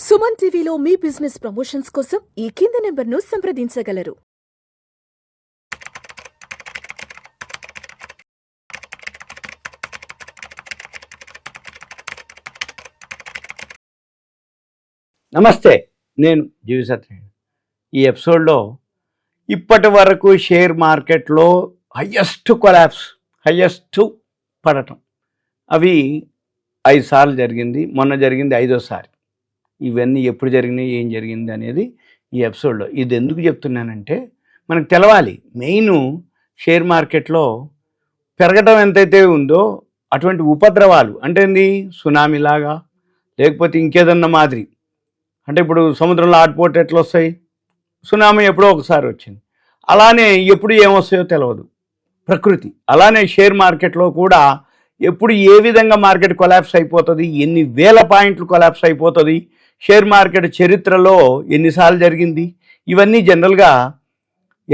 సుమన్ టీవీలో మీ business promotions కోసం ఈ కింది నెంబర్ను సంప్రదించగలరు. నమస్తే, నేను జీవి సత్యనారాయణ. ఈ ఎపిసోడ్లో ఇప్పటి వరకు షేర్ మార్కెట్లో హయ్యెస్ట్ కొలాప్స్, హయ్యెస్ట్ పడటం అవి 5 సార్లు జరిగింది. మొన్న జరిగింది 5వ సారి. ఇవన్నీ ఎప్పుడు జరిగినాయి, ఏం జరిగింది అనేది ఈ ఎపిసోడ్లో. ఇది ఎందుకు చెప్తున్నానంటే మనకు తెలవాలి. మెయిన్ షేర్ మార్కెట్లో పెరగటం ఎంతైతే ఉందో అటువంటి ఉపద్రవాలు అంటే ఏంది, సునామీలాగా లేకపోతే ఇంకేదన్నా మాదిరి. అంటే ఇప్పుడు సముద్రంలో ఆటుపోటు ఎట్లా వస్తాయి, సునామీ ఎప్పుడో ఒకసారి వచ్చింది. అలానే ఎప్పుడు ఏమొస్తాయో తెలియదు ప్రకృతి. అలానే షేర్ మార్కెట్లో కూడా ఎప్పుడు ఏ విధంగా మార్కెట్ కొలాప్స్ అయిపోతుంది, ఎన్ని వేల పాయింట్లు కొలాప్స్ అయిపోతుంది, షేర్ మార్కెట్ చరిత్రలో ఎన్నిసార్లు జరిగింది, ఇవన్నీ జనరల్గా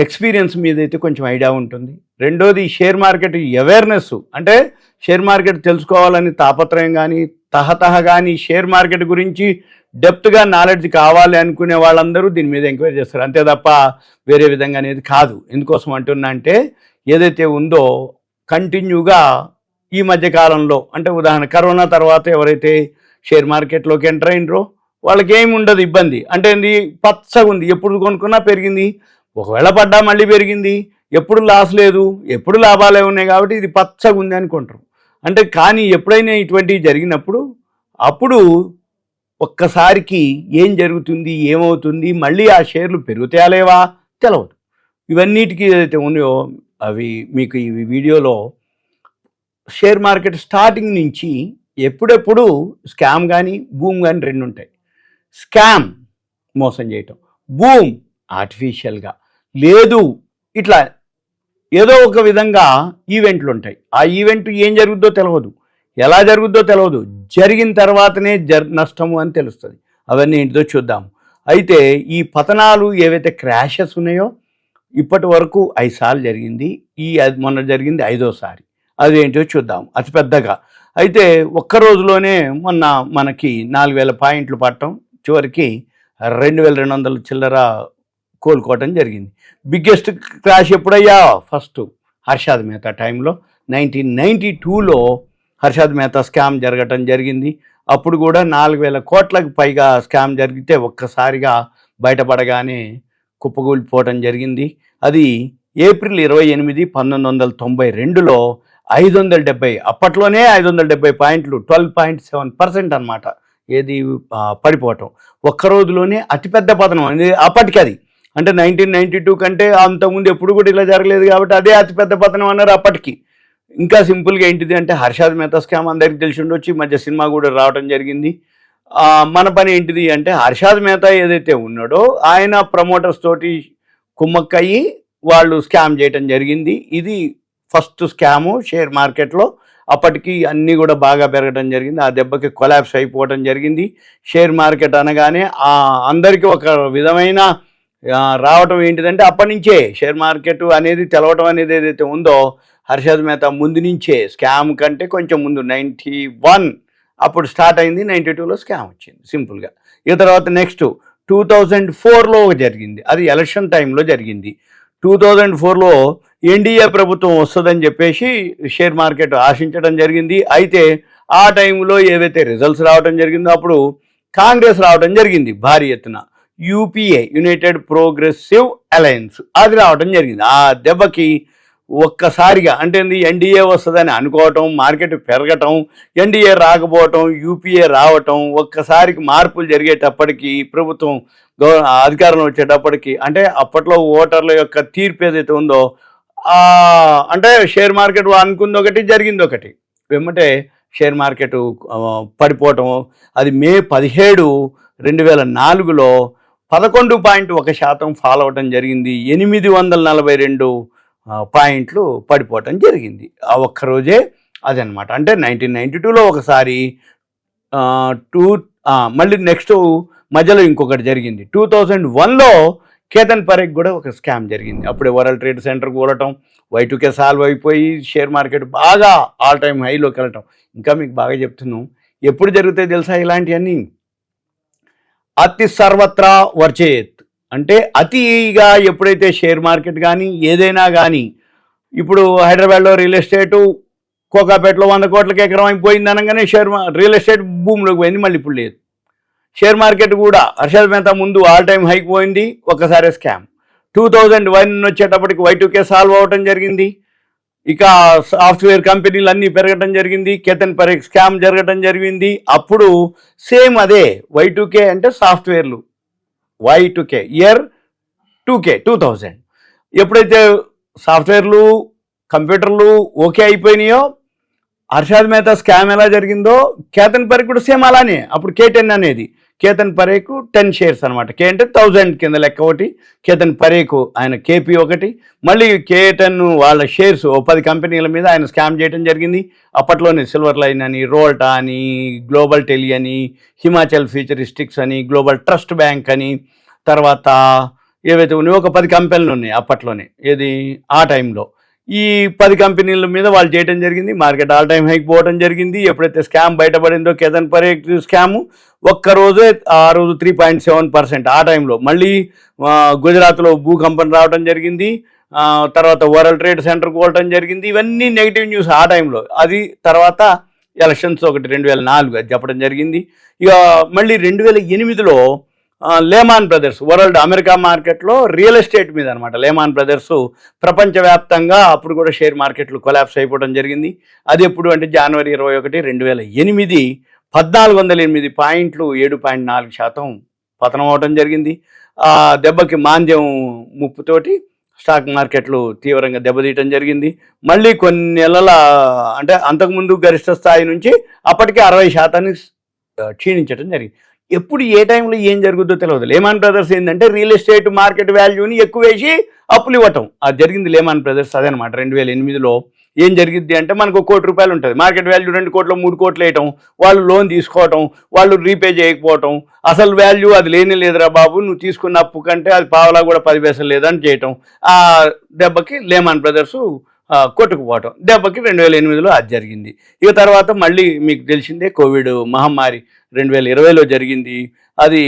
ఎక్స్పీరియన్స్ మీద అయితే కొంచెం ఐడియా ఉంటుంది. రెండోది షేర్ మార్కెట్ అవేర్నెస్, అంటే షేర్ మార్కెట్ తెలుసుకోవాలని తాపత్రయం కానీ తహతహ కానీ షేర్ మార్కెట్ గురించి డెప్త్గా నాలెడ్జ్ కావాలి అనుకునే వాళ్ళందరూ దీని మీద ఎంక్వైరీ చేస్తారు, అంతే తప్ప వేరే విధంగా అనేది కాదు. ఎందుకోసం అంటున్నా అంటే ఏదైతే ఉందో కంటిన్యూగా ఈ మధ్యకాలంలో, అంటే ఉదాహరణ కరోనా తర్వాత ఎవరైతే షేర్ మార్కెట్లోకి ఎంటర్ అయినరో వాళ్ళకి ఏమి ఉండదు ఇబ్బంది. అంటే ఏంది, పచ్చగా ఉంది, ఎప్పుడు కొనుక్కున్నా పెరిగింది, ఒకవేళ పడ్డా మళ్ళీ పెరిగింది, ఎప్పుడు లాస్ లేదు, ఎప్పుడు లాభాలే ఉన్నాయి, కాబట్టి ఇది పచ్చగా ఉంది అనుకుంటారు. అంటే కానీ ఎప్పుడైనా ఇటువంటివి జరిగినప్పుడు అప్పుడు ఒక్కసారికి ఏం జరుగుతుంది, ఏమవుతుంది, మళ్ళీ ఆ షేర్లు పెరుగుతాయా లేవా తెలియదు. ఇవన్నిటికీ ఏదైతే ఉన్నాయో అవి మీకు ఈ వీడియోలో షేర్ మార్కెట్ స్టార్టింగ్ నుంచి ఎప్పుడెప్పుడు స్కామ్ కానీ బూమ్ కానీ రెండు ఉంటాయి. స్కామ్ మోసం చేయటం, బూమ్ ఆర్టిఫిషియల్గా లేదు, ఇట్లా ఏదో ఒక విధంగా ఈవెంట్లు ఉంటాయి. ఆ ఈవెంట్ ఏం జరుగుద్దో తెలియదు, ఎలా జరుగుద్దో తెలియదు, జరిగిన తర్వాతనే నష్టము అని తెలుస్తుంది. అవన్నీ ఏంటిదో చూద్దాము. అయితే ఈ పతనాలు ఏవైతే క్రాషెస్ ఉన్నాయో ఇప్పటి వరకు 5 సార్లు జరిగింది. మొన్న జరిగింది 5వ సారి. అదేంటో చూద్దాం అతిపెద్దగా. అయితే ఒక్క రోజులోనే మొన్న మనకి 4,000 పాయింట్లు పట్టడం, చివరికి 2,200 చిల్లర కోలుకోవటం జరిగింది. బిగ్గెస్ట్ క్రాష్ ఎప్పుడయ్యా, ఫస్ట్ హర్షద్ మెహతా టైంలో 1992లో హర్షద్ మెహతా స్కామ్ జరగటం జరిగింది. అప్పుడు కూడా 4,000 కోట్లకు పైగా స్కామ్ జరిగితే ఒక్కసారిగా బయటపడగానే కుప్పకూలిపోవటం జరిగింది. అది ఏప్రిల్ 28, 1992లో 570, అప్పట్లోనే 570 పాయింట్లు, 12.7% అనమాట, ఏది పడిపోవటం. ఒక్క రోజులోనే అతిపెద్ద పతనం అనేది అప్పటికి. అది అంటే 1992 కంటే అంతకుముందు ఎప్పుడు కూడా ఇలా జరగలేదు కాబట్టి అదే అతిపెద్ద పతనం అన్నారు అప్పటికి. ఇంకా సింపుల్గా ఏంటిది అంటే హర్షద్ మెహతా స్కామ్ అందరికీ తెలిసి ఉండొచ్చు, ఈ మధ్య సినిమా కూడా రావడం జరిగింది. మన పని ఏంటిది అంటే హర్షద్ మెహతా ఏదైతే ఉన్నాడో ఆయన ప్రమోటర్స్ తోటి కుమ్మక్కయ్యి వాళ్ళు స్కామ్ చేయటం జరిగింది. ఇది ఫస్ట్ స్కాము షేర్ మార్కెట్లో. అప్పటికి అన్నీ కూడా బాగా పెరగడం జరిగింది, ఆ దెబ్బకి కొలాప్స్ అయిపోవడం జరిగింది. షేర్ మార్కెట్ అనగానే అందరికీ ఒక విధమైన రావటం ఏంటిదంటే అప్పటి నుంచే షేర్ మార్కెట్ అనేది తెలవటం అనేది ఏదైతే ఉందో హర్షద్ మెహతా ముందు నుంచే, స్కామ్ కంటే కొంచెం ముందు 91 అప్పుడు స్టార్ట్ అయింది, 92లో స్కామ్ వచ్చింది సింపుల్గా. ఇక తర్వాత నెక్స్ట్ 2004లో జరిగింది, అది ఎలక్షన్ టైంలో జరిగింది. 2004లో ఎన్డీఏ ప్రభుత్వం వస్తుందని చెప్పేసి షేర్ మార్కెట్ ఆశించడం జరిగింది. అయితే ఆ టైంలో ఏవైతే రిజల్ట్స్ రావడం జరిగిందో అప్పుడు కాంగ్రెస్ రావడం జరిగింది భారీ ఎత్తున, యూపీఏ యునైటెడ్ ప్రోగ్రెసివ్ అలయన్స్ అది రావడం జరిగింది. ఆ దెబ్బకి ఒక్కసారిగా అంటే ఎన్డీఏ వస్తుందని అనుకోవటం, మార్కెట్ పెరగటం, ఎన్డీఏ రాకపోవటం, యూపీఏ రావటం, ఒక్కసారికి మార్పులు జరిగేటప్పటికి ప్రభుత్వం అధికారంలో వచ్చేటప్పటికి, అంటే అప్పట్లో ఓటర్ల యొక్క తీర్పు ఏదైతే ఉందో అంటే షేర్ మార్కెట్ అనుకుంది ఒకటి, జరిగింది ఒకటి. వెంబటే షేర్ మార్కెట్ పడిపోవటం. అది మే 17, 2004లో 11.1% ఫాల్ అవటం జరిగింది. 842 పాయింట్లు పడిపోవటం జరిగింది ఆ ఒక్కరోజే. అదనమాట. అంటే 1992లో ఒకసారి, మళ్ళీ నెక్స్ట్ మధ్యలో ఇంకొకటి జరిగింది 2001లో కేతన్ పరేఖ్ కూడా ఒక స్కామ్ జరిగింది. అప్పుడే వరల్డ్ ట్రేడ్ సెంటర్ కూడటం, Y2K సాల్వ్ అయిపోయి షేర్ మార్కెట్ బాగా ఆల్ టైమ్ హైలోకి వెళ్ళటం. ఇంకా మీకు బాగా చెప్తున్నాం, ఎప్పుడు జరుగుతాయి తెలుసా ఇలాంటివన్నీ, అతి సర్వత్రా వర్చేత్ అంటే అతిగా ఎప్పుడైతే షేర్ మార్కెట్ కానీ ఏదైనా కానీ ఇప్పుడు హైదరాబాద్లో రియల్ ఎస్టేటు కోకాపేటలో 100 కోట్లకి ఎకరం అయిపోయింది అనగానే రియల్ ఎస్టేట్ భూమిలోకి పోయింది, మళ్ళీ ఇప్పుడు లేదు. షేర్ మార్కెట్ కూడా హర్షద్ మెహతా ముందు ఆల్ టైమ్ హైక్ పోయింది, ఒక్కసారి స్కామ్. 2001 వచ్చేటప్పటికి Y2K సాల్వ్ అవ్వటం జరిగింది. ఇక సాఫ్ట్వేర్ కంపెనీలు అన్నీ పెరగటం జరిగింది, కేతన్ పరేఖ్ స్కామ్ జరగటం జరిగింది. అప్పుడు సేమ్ అదే Y2K అంటే సాఫ్ట్వేర్లు, Y2K ఇయర్ 2000 ఎప్పుడైతే సాఫ్ట్వేర్లు కంప్యూటర్లు ఓకే అయిపోయినాయో, హర్షద్ మెహతా స్కామ్ ఎలా జరిగిందో కేతన్ పరేఖ్ కూడా సేమ్ అలానే. అప్పుడు K10 అనేది కేతన్ పరేఖ్ 10 షేర్స్ అనమాట. K అంటే 1000 కింద లెక్క ఒకటి, కేతన్ పరేఖ్ ఆయన KP ఒకటి, మళ్ళీ K10 వాళ్ళ షేర్స్ 10 కంపెనీల మీద ఆయన స్కామ్ చేయడం జరిగింది. అప్పట్లోనే సిల్వర్ లైన్ అని, రోల్టా అని, గ్లోబల్ టెలి అని, హిమాచల్ ఫ్యూచరిస్టిక్స్ అని, గ్లోబల్ ట్రస్ట్ బ్యాంక్ అని, తర్వాత ఏవైతే ఉన్నాయో ఒక 10 కంపెనీలు ఉన్నాయి అప్పట్లోనే. ఏది ఆ టైంలో ఈ 10 కంపెనీల మీద వాళ్ళు చేయడం జరిగింది. మార్కెట్ ఆల్ టైమ్ హైక్ పోవడం జరిగింది. ఎప్పుడైతే స్కామ్ బయటపడిందో కేతన్ పరేఖ్ స్కాము, ఒక్కరోజే ఆ రోజు 3.7% ఆ టైంలో. మళ్ళీ గుజరాత్లో భూకంపం రావడం జరిగింది, తర్వాత వరల్డ్ ట్రేడ్ సెంటర్ కోవటం జరిగింది. ఇవన్నీ నెగిటివ్ న్యూస్ ఆ టైంలో. అది తర్వాత ఎలక్షన్స్ ఒకటి 2004 అది చెప్పడం జరిగింది. ఇక మళ్ళీ 2008లో లేమాన్ బ్రదర్స్ వరల్డ్ అమెరికా మార్కెట్లో రియల్ ఎస్టేట్ మీద అనమాట. లేమాన్ బ్రదర్స్ ప్రపంచవ్యాప్తంగా అప్పుడు కూడా షేర్ మార్కెట్లు కొలాప్స్ అయిపోవడం జరిగింది. అది ఎప్పుడు అంటే జనవరి 21, 2008 1408 పాయింట్లు 7.4% పతనం అవడం జరిగింది. ఆ దెబ్బకి మాంద్యం ముప్పుతోటి స్టాక్ మార్కెట్లు తీవ్రంగా దెబ్బతీయటం జరిగింది. మళ్ళీ కొన్ని నెలల అంటే అంతకుముందు గరిష్ట స్థాయి నుంచి అప్పటికే 60% క్షీణించడం జరిగింది. ఎప్పుడు ఏ టైంలో ఏం జరుగుతుందో తెలియదు. లేమాన్ బ్రదర్స్ ఏంటంటే రియల్ ఎస్టేట్ మార్కెట్ వాల్యూని ఎక్కువ వేసి అప్పులు ఇవ్వటం, అది జరిగింది లేమాన్ బ్రదర్స్. అదనమాట 2008లో ఏం జరిగింది అంటే మనకు ₹1 కోటి ఉంటుంది, మార్కెట్ వాల్యూ 2 కోట్లు 3 కోట్లు వేయటం, వాళ్ళు లోన్ తీసుకోవటం, వాళ్ళు రీపే చేయకపోవటం, అసలు వాల్యూ అది లేని లేదురా బాబు, నువ్వు తీసుకున్న అప్పు కంటే అది పావలా కూడా 10 పైసలు లేదని చేయటం. ఆ దెబ్బకి లేమాన్ బ్రదర్స్ కొట్టుకుపోవటం, దెబ్బకి 2008లో అది జరిగింది. ఇక తర్వాత మళ్ళీ మీకు తెలిసిందే కోవిడ్ మహమ్మారి 2020లో జరిగింది. అది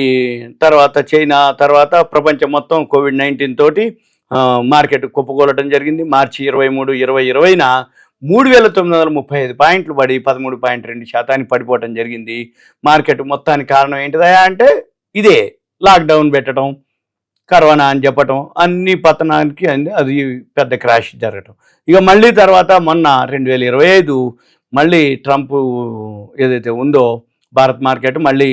తర్వాత చైనా, తర్వాత ప్రపంచం మొత్తం COVID-19 తోటి మార్కెట్ కుప్పకూలటం జరిగింది. మార్చి 23, 2020న 3935 పాయింట్లు పడి 13.2% పడిపోవటం జరిగింది. మార్కెట్ మొత్తానికి కారణం ఏంటిదా అంటే ఇదే లాక్డౌన్ పెట్టడం, కరోనా అని చెప్పటం, అన్ని పతనానికి అది పెద్ద క్రాష్ జరగటం. ఇక మళ్ళీ తర్వాత మొన్న 2025 మళ్ళీ ట్రంప్ ఏదైతే ఉందో భారత్ మార్కెట్ మళ్ళీ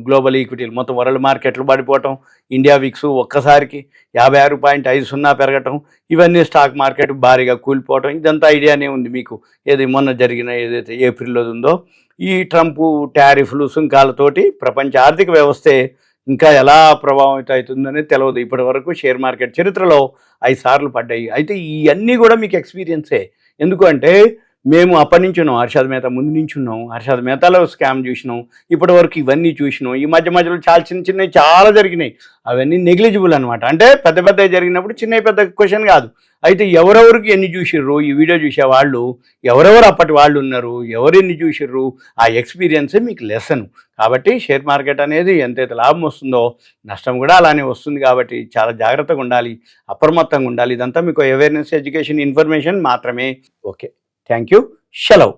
గ్లోబల్ ఈక్విటీలు మొత్తం వరల్డ్ మార్కెట్లు పడిపోవటం, ఇండియా విక్స్ ఒక్కసారికి 56.50 పెరగటం, ఇవన్నీ స్టాక్ మార్కెట్ భారీగా కూలిపోవటం. ఇదంతా ఐడియానే ఉంది మీకు. ఏది మొన్న జరిగిన ఏదైతే ఏప్రిల్లో ఉందో ఈ ట్రంప్ టారిఫ్లు సుంకాలతోటి ప్రపంచ ఆర్థిక వ్యవస్థే ఇంకా ఎలా ప్రభావితం అవుతుందనేది తెలియదు. ఇప్పటి వరకు షేర్ మార్కెట్ చరిత్రలో 5 సార్లు పడ్డాయి. అయితే ఇవన్నీ కూడా మీకు ఎక్స్పీరియన్సే. ఎందుకు అంటే మేము అప్పటి నుంచి ఉన్నాం, హర్షద్ మెహతా ముందు నుంచి ఉన్నాం, హర్షద్ మెహతాలో స్కామ్ చూసినాం, ఇప్పటి వరకు ఇవన్నీ చూసినాం. ఈ మధ్యలో చాలా చిన్నవి చాలా జరిగినాయి, అవన్నీ నెగ్లిజిబుల్ అనమాట. అంటే పెద్ద పెద్ద జరిగినప్పుడు చిన్న పెద్ద క్వశ్చన్ కాదు. అయితే ఎవరెవరికి ఎన్ని చూసిర్రు, ఈ వీడియో చూసే వాళ్ళు ఎవరెవరు అప్పటి వాళ్ళు ఉన్నారు, ఎవరెన్ని చూసిర్రు, ఆ ఎక్స్పీరియన్సే మీకు లెసన్. కాబట్టి షేర్ మార్కెట్ అనేది ఎంతైతే లాభం వస్తుందో నష్టం కూడా అలానే వస్తుంది. కాబట్టి చాలా జాగ్రత్తగా ఉండాలి, అప్రమత్తంగా ఉండాలి. ఇదంతా మీకు అవేర్నెస్, ఎడ్యుకేషన్, ఇన్ఫర్మేషన్ మాత్రమే. ఓకే, థ్యాంక్ యూ, సెలవు.